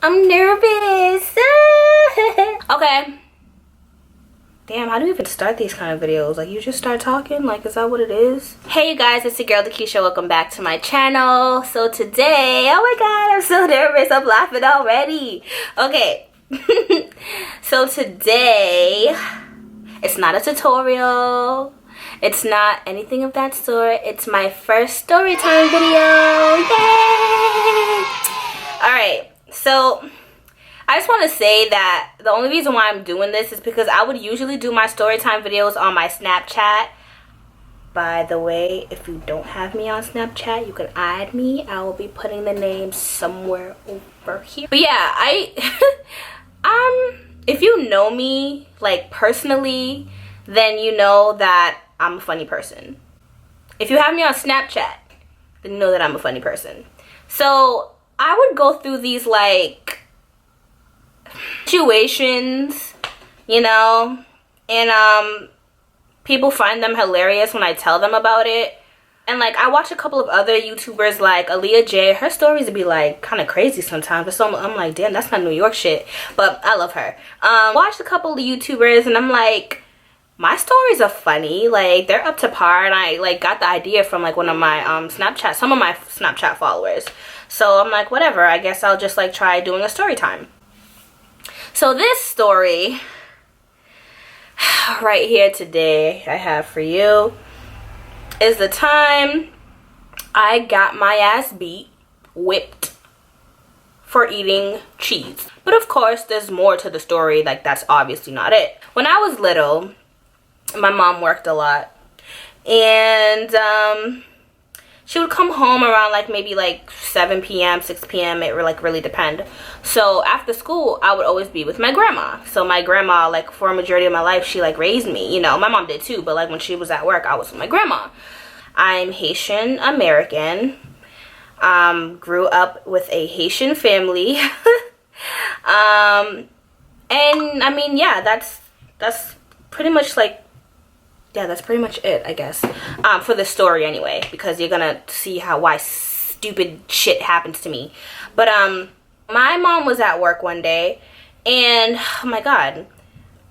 I'm nervous. Okay. Damn, how do you even start these kind of videos? Like, you just start talking? Like, is that what it is? Hey, you guys, it's your girl, Dakisha. Welcome back to my channel. So today, oh my god, I'm so nervous. I'm laughing already. Okay. So today, it's not a tutorial. It's not anything of that sort. It's my first story time video. Yay! Alright, so I just want to say that the only reason why I'm doing this is because I would usually do my story time videos on my Snapchat. By the way, if you don't have me on Snapchat, you can add me. I will be putting the name somewhere over here. But yeah, if you know me, like, personally, then you know that I'm a funny person. If you have me on Snapchat, then you know that I'm a funny person. So I would go through these, like, situations, you know, and people find them hilarious when I tell them about it. And like, I watch a couple of other YouTubers like Aaliyah J. Her stories would be like kind of crazy sometimes, but so I'm like, damn, that's not New York shit, but I love her. Watched a couple of YouTubers and I'm like, my stories are funny, like they're up to par, and I like got the idea from like one of my some of my Snapchat followers. So I'm like, whatever, I guess I'll just like try doing a story time. So this story right here today I have for you is the time I got my ass beat, whipped, for eating cheese. But of course, there's more to the story, like that's obviously not it. When I was little, my mom worked a lot, and she would come home around like maybe like 7 p.m., 6 p.m. It would like really depend. So after school, I would always be with my grandma. So my grandma, like for a majority of my life, she like raised me. You know, my mom did too, but like when she was at work, I was with my grandma. I'm Haitian American. Grew up with a Haitian family. And I mean, yeah, that's pretty much like, yeah, that's pretty much it, I guess, for the story anyway, because you're gonna see why stupid shit happens to me. But my mom was at work one day, and oh my god,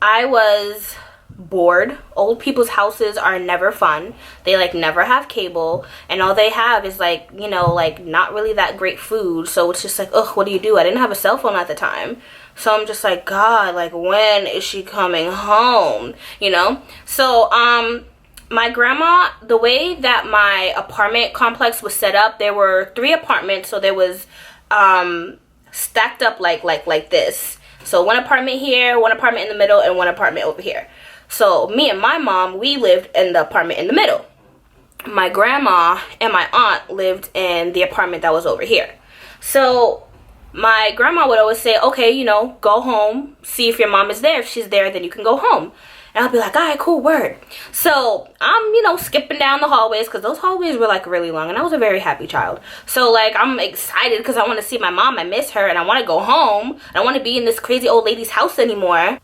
I was bored. Old people's houses are never fun. They like never have cable, and all they have is like, you know, like not really that great food. So it's just like, ugh, what do you do? I didn't have a cell phone at the time. So I'm just like, God, like, when is she coming home? You know? So, my grandma, the way that my apartment complex was set up, there were 3 apartments. So there was, stacked up like this. So one apartment here, one apartment in the middle, and one apartment over here. So me and my mom, we lived in the apartment in the middle. My grandma and my aunt lived in the apartment that was over here. So my grandma would always say, okay, you know, go home, see if your mom is there. If she's there, then you can go home. And I'll be like, all right, cool, word. So I'm, you know, skipping down the hallways, because those hallways were like really long, and I was a very happy child. So like, I'm excited because I want to see my mom. I miss her, and I want to go home. I don't want to be in this crazy old lady's house anymore.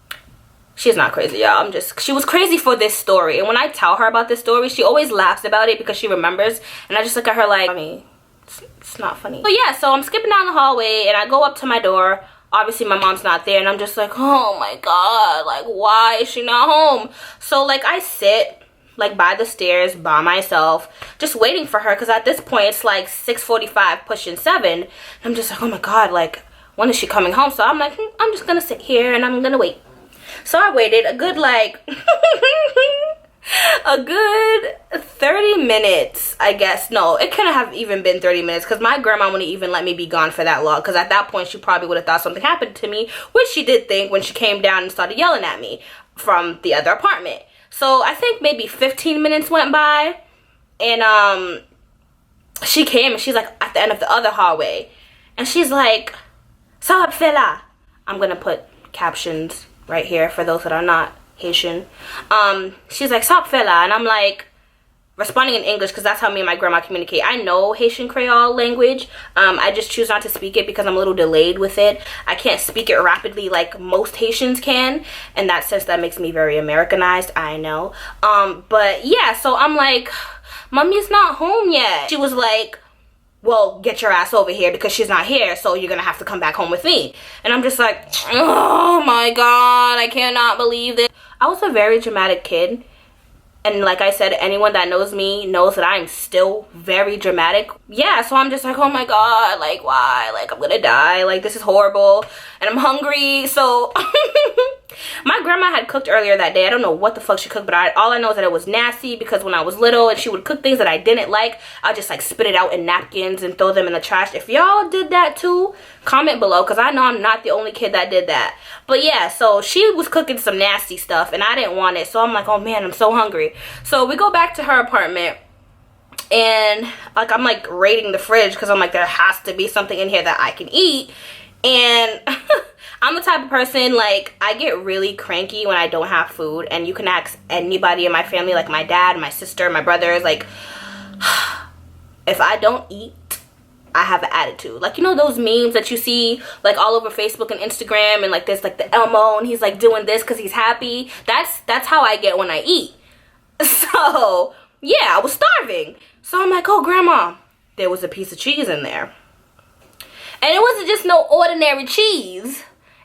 She's not crazy, y'all. She was crazy for this story. And when I tell her about this story, she always laughs about it because she remembers. And I just look at her like, I mean, it's not funny. So yeah, so I'm skipping down the hallway and I go up to my door. Obviously my mom's not there, and I'm just like, oh my god, like, why is she not home? So like, I sit like by the stairs by myself, just waiting for her, because at this point it's like 6:45 pushing 7. And I'm just like, oh my god, like, when is she coming home? So I'm like, I'm just gonna sit here and I'm gonna wait. So I waited a good like a good 30 minutes, I guess. No, it couldn't have even been 30 minutes, because my grandma wouldn't even let me be gone for that long, because at that point she probably would have thought something happened to me, which she did think when she came down and started yelling at me from the other apartment. So I think maybe 15 minutes went by, and she came and she's like at the end of the other hallway, and she's like, "Sup, fella?" I'm gonna put captions right here for those that are not Haitian. She's like, "Sup, fella?" And I'm like, responding in English, because that's how me and my grandma communicate. I know Haitian Creole language. I just choose not to speak it because I'm a little delayed with it. I can't speak it rapidly like most Haitians can. In that sense, that makes me very Americanized, I know. But yeah, so I'm like, Mommy's not home yet. She was like, well, get your ass over here because she's not here, so you're gonna have to come back home with me. And I'm just like, oh my god, I cannot believe this. I was a very dramatic kid. And like I said, anyone that knows me knows that I'm still very dramatic. Yeah, so I'm just like, oh my god, like, why? Like, I'm gonna die. Like, this is horrible. And I'm hungry. So, my grandma had cooked earlier that day. I don't know what the fuck she cooked, but all I know is that it was nasty because when I was little and she would cook things that I didn't like, I'd just, like, spit it out in napkins and throw them in the trash. If y'all did that too, comment below because I know I'm not the only kid that did that. But yeah, so she was cooking some nasty stuff and I didn't want it. So I'm like, oh man, I'm so hungry. So we go back to her apartment and like I'm like raiding the fridge because I'm like, there has to be something in here that I can eat. And I'm the type of person, like, I get really cranky when I don't have food. And you can ask anybody in my family, like my dad, my sister, my brothers, like, if I don't eat, I have an attitude. Like, you know those memes that you see like all over Facebook and Instagram, and like there's like the Elmo and he's like doing this because he's happy. That's how I get when I eat. So yeah, I was starving. So I'm like, oh grandma, there was a piece of cheese in there. And it wasn't just no ordinary cheese.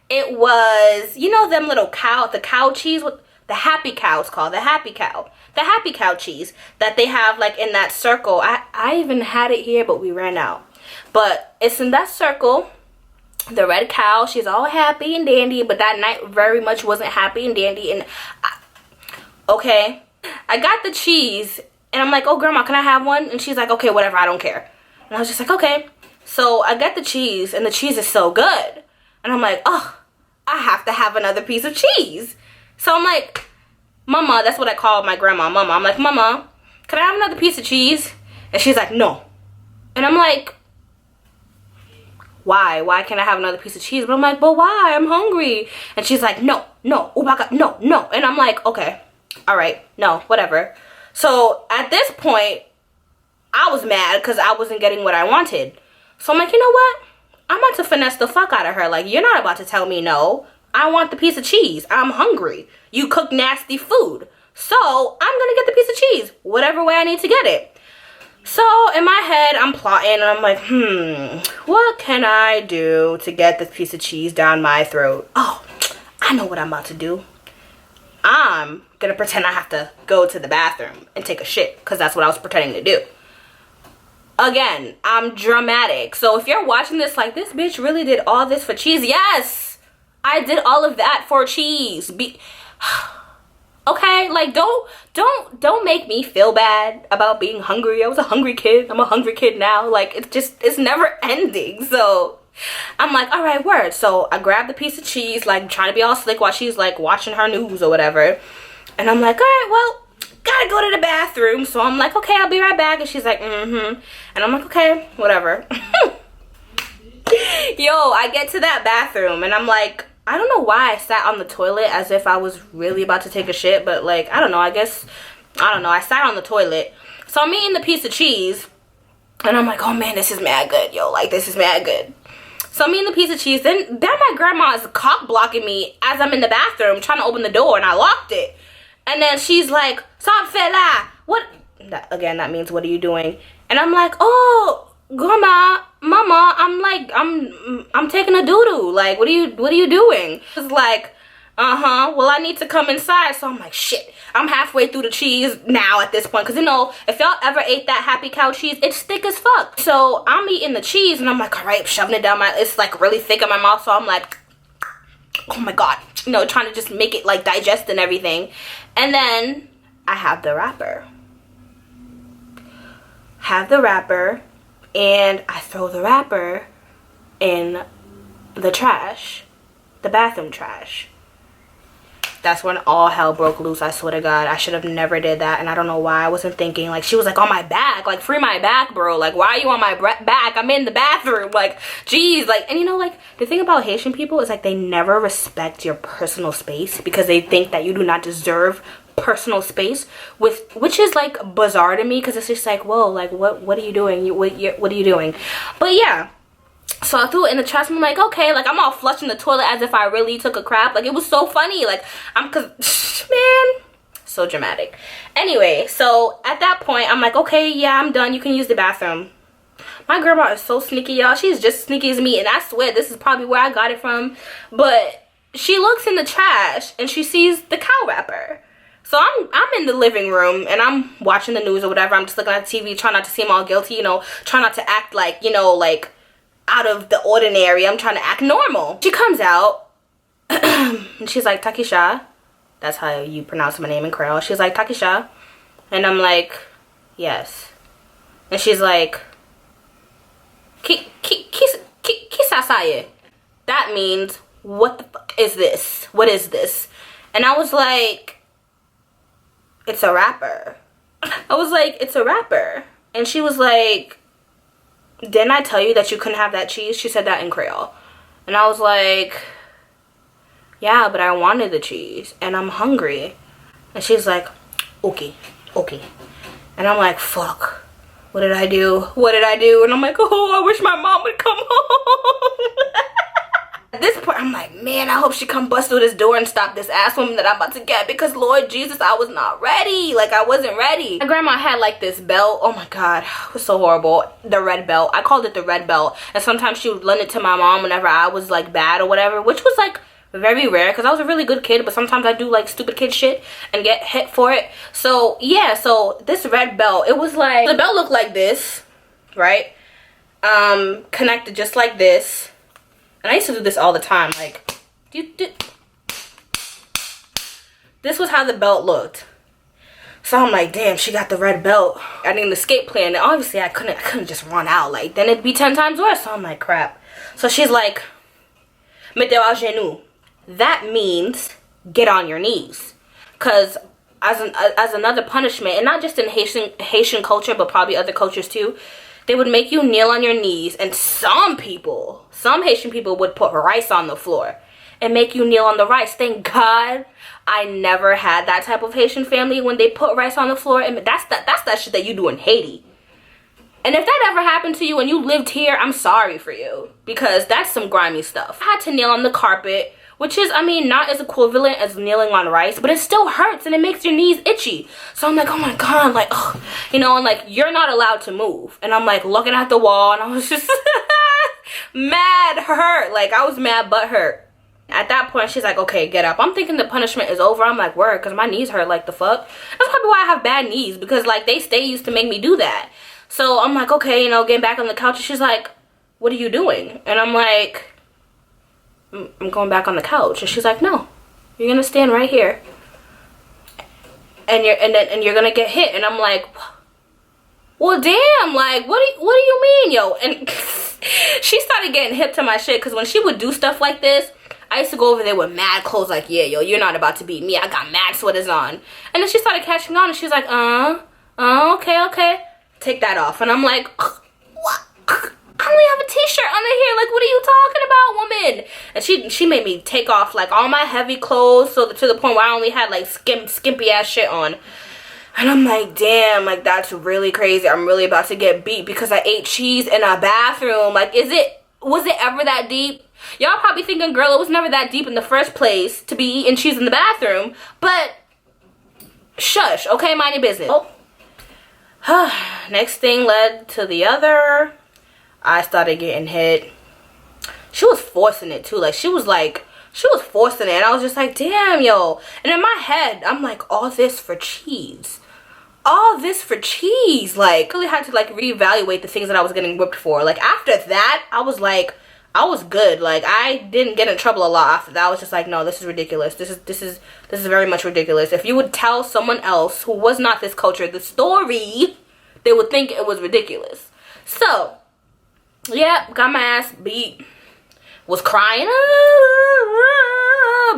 It was, you know them little the cow cheese, with the Happy Cow, it's called, the Happy Cow. The Happy Cow cheese that they have like in that circle. I even had it here, but we ran out. But it's in that circle. The red cow, she's all happy and dandy, but that night very much wasn't happy and dandy. And okay, I got the cheese and I'm like, oh grandma, can I have one? And she's like, okay, whatever, I don't care. And I was just like, okay. So I get the cheese and the cheese is so good. And I'm like, oh, I have to have another piece of cheese. So I'm like, Mama, that's what I call my grandma, Mama. I'm like, Mama, can I have another piece of cheese? And she's like, no. And I'm like, why? Why can't I have another piece of cheese? But I'm like, but why? I'm hungry. And she's like, no, no, oh my God, no, no. And I'm like, okay, all right, no, whatever. So at this point, I was mad because I wasn't getting what I wanted. So I'm like, you know what? I'm about to finesse the fuck out of her. Like, you're not about to tell me no. I want the piece of cheese. I'm hungry. You cook nasty food. So I'm going to get the piece of cheese. Whatever way I need to get it. So in my head, I'm plotting and I'm like, what can I do to get this piece of cheese down my throat? Oh, I know what I'm about to do. I'm going to pretend I have to go to the bathroom and take a shit because that's what I was pretending to do. Again, I'm dramatic. So if you're watching this like, this bitch really did all this for cheese. Yes, I did all of that for cheese. Okay, like don't make me feel bad about being hungry. I was a hungry kid. I'm a hungry kid now. Like, it's never ending. So I'm like, all right, word. So I grabbed the piece of cheese, like trying to be all slick while she's like watching her news or whatever. And I'm like, all right, well, gotta go to the bathroom. So I'm like, okay, I'll be right back. And she's like, and I'm like, okay, whatever. Yo, I get to that bathroom and I'm like, I don't know why I sat on the toilet as if I was really about to take a shit, but like, I don't know, I sat on the toilet. So I'm eating the piece of cheese and I'm like, oh man, this is mad good, yo, like this is mad good. So I'm eating the piece of cheese, then my grandma is cock blocking me as I'm in the bathroom trying to open the door and I locked it. And then she's like, stop fella, what? Again, that means, what are you doing? And I'm like, oh, grandma, mama, I'm taking a doo-doo. Like, what are you doing? It's like, well, I need to come inside. So I'm like, shit, I'm halfway through the cheese now at this point. Because, you know, if y'all ever ate that Happy Cow cheese, it's thick as fuck. So I'm eating the cheese and I'm like, all right, shoving it down it's like really thick in my mouth. So I'm like, oh my God, you know, trying to just make it like digest and everything. And then I have the wrapper. And I throw the wrapper in the trash, the bathroom trash. That's when all hell broke loose, I swear to God. I should have never did that, and I don't know why I wasn't thinking. Like, she was like, on my back, like, free my back, bro. Like, why are you on my back? I'm in the bathroom. Like, geez. Like, and you know, like, the thing about Haitian people is, like, they never respect your personal space because they think that you do not deserve personal space, which is like bizarre to me because it's just like, whoa, like what are you doing? What are you doing? But yeah, so I threw it in the trash and I'm like, okay, like I'm all flushing the toilet as if I really took a crap. Like, it was so funny. Like, man, so dramatic. Anyway, so at that point I'm like, okay, yeah, I'm done, you can use the bathroom. My grandma is so sneaky, y'all. She's just as sneaky as me, and I swear this is probably where I got it from. But she looks in the trash and she sees the cow wrapper. So I'm in the living room and I'm watching the news or whatever. I'm just looking at the TV, trying not to seem all guilty, you know, try not to act like, you know, like out of the ordinary. I'm trying to act normal. She comes out and she's like, Takisha. That's how you pronounce my name in Creole. She's like, Takisha. And I'm like, yes. And she's like, Kisasaye. That means, what the fuck is this? What is this? And I was like, it's a wrapper. I was like, it's a wrapper. And she was like, didn't I tell you that you couldn't have that cheese? She said that in Creole. And I was like, yeah, but I wanted the cheese and I'm hungry. And she's like, okay. And I'm like, fuck. What did I do? What did I do? And I'm like, oh, I wish my mom would come home. At this point, I'm like, man, I hope she come bust through this door and stop this ass woman that I'm about to get, because Lord Jesus, I was not ready. Like, I wasn't ready. My grandma had like this belt. Oh my God, it was so horrible. The red belt. I called it the red belt. And sometimes she would lend it to my mom whenever I was like bad or whatever, which was like very rare because I was a really good kid, but sometimes I do like stupid kid shit and get hit for it. So yeah, so this red belt, it was like, the belt looked like this, right? Connected just like this. And I used to do this all the time, like, this was how the belt looked. So I'm like, damn, she got the red belt. I need an escape plan. And obviously I couldn't just run out, like, then it'd be 10 times worse. So I'm like, crap. So she's like, mettez à genoux. That means get on your knees. Because as another punishment, and not just in Haitian culture, but probably other cultures too, they would make you kneel on your knees, and some Haitian people would put rice on the floor and make you kneel on the rice. Thank God I never had that type of Haitian family when they put rice on the floor. And that's that shit that you do in Haiti. And if that ever happened to you and you lived here, I'm sorry for you, because that's some grimy stuff. I had to kneel on the carpet, which is, I mean, not as equivalent as kneeling on rice, but it still hurts and it makes your knees itchy. So I'm like, oh my God, like, ugh. You know, and like, you're not allowed to move. And I'm like looking at the wall and I was just mad hurt. Like, I was mad but hurt. At that point, she's like, okay, get up. I'm thinking the punishment is over. I'm like, word, because my knees hurt like the fuck. That's probably why I have bad knees, because like they used to make me do that. So I'm like, okay, you know, getting back on the couch. And she's like, what are you doing? And I'm like, I'm going back on the couch. And she's like, no, you're gonna stand right here, and you're gonna get hit. And I'm like, well, damn, like, what do you mean, yo? And she started getting hip to my shit, because when she would do stuff like this, I used to go over there with mad clothes, like, yeah, yo, you're not about to beat me. I got mad sweaters on. And then she started catching on, and she's like, okay, take that off. And I'm like, what? I only have a t-shirt under here. Like, what are you talking about, woman? And she made me take off like all my heavy clothes, so to the point where I only had like skimpy ass shit on. And I'm like, damn, like, that's really crazy. I'm really about to get beat because I ate cheese in a bathroom. Like, was it ever that deep? Y'all probably thinking, girl, it was never that deep in the first place to be eating cheese in the bathroom. But shush, okay, mind your business. Oh. Next thing led to the other. I started getting hit. She was forcing it too. Like, she was forcing it. And I was just like, damn, yo. And in my head, I'm like, all this for cheese. All this for cheese. Like, I really had to like reevaluate the things that I was getting whipped for. Like, after that, I was like, I was good. Like, I didn't get in trouble a lot after that. I was just like, no, this is ridiculous. This is very much ridiculous. If you would tell someone else who was not this culture the story, they would think it was ridiculous. So, yeah, got my ass beat. Was crying,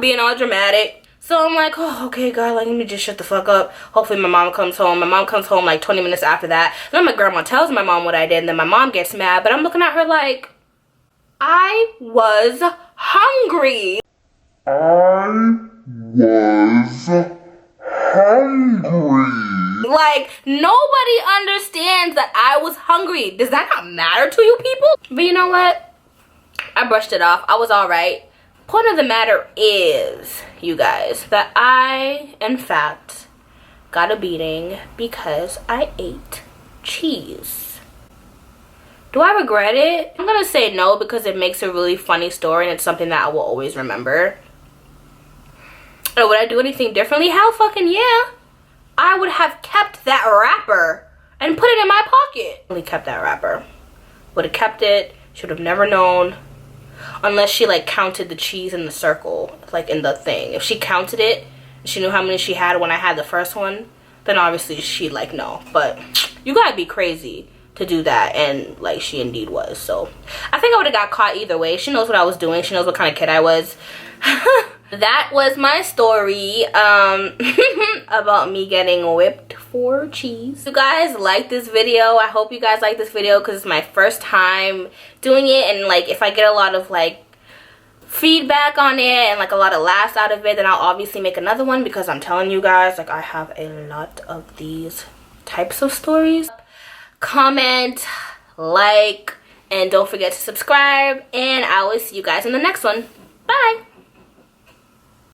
being all dramatic. So I'm like, oh, okay, God, like, let me just shut the fuck up. Hopefully my mom comes home. My mom comes home like 20 minutes after that. And then my grandma tells my mom what I did, and then my mom gets mad. But I'm looking at her like, I was hungry. Like, nobody understands that I was hungry. Does that not matter to you people? But you know what? I brushed it off. I was alright. Point of the matter is, you guys, that I, in fact, got a beating because I ate cheese. Do I regret it? I'm gonna say no because it makes a really funny story and it's something that I will always remember. Or would I do anything differently? Hell fucking yeah. I would have kept that wrapper and put it in my pocket. Only kept that wrapper. Would have kept it. Should have never known. Unless she like counted the cheese in the circle, like in the thing. If she counted it, she knew how many she had when I had the first one, then obviously she'd like know. But you gotta be crazy to do that, and like she indeed was. So I think I would have got caught either way. She knows what I was doing. She knows what kind of kid I was. That was my story about me getting whipped for cheese. If you guys like this video, I hope you guys like this video because it's my first time doing it, and like if I get a lot of like feedback on it and like a lot of laughs out of it, then I'll obviously make another one because I'm telling you guys, like I have a lot of these types of stories. Comment, like, and don't forget to subscribe, and I will see you guys in the next one. Bye.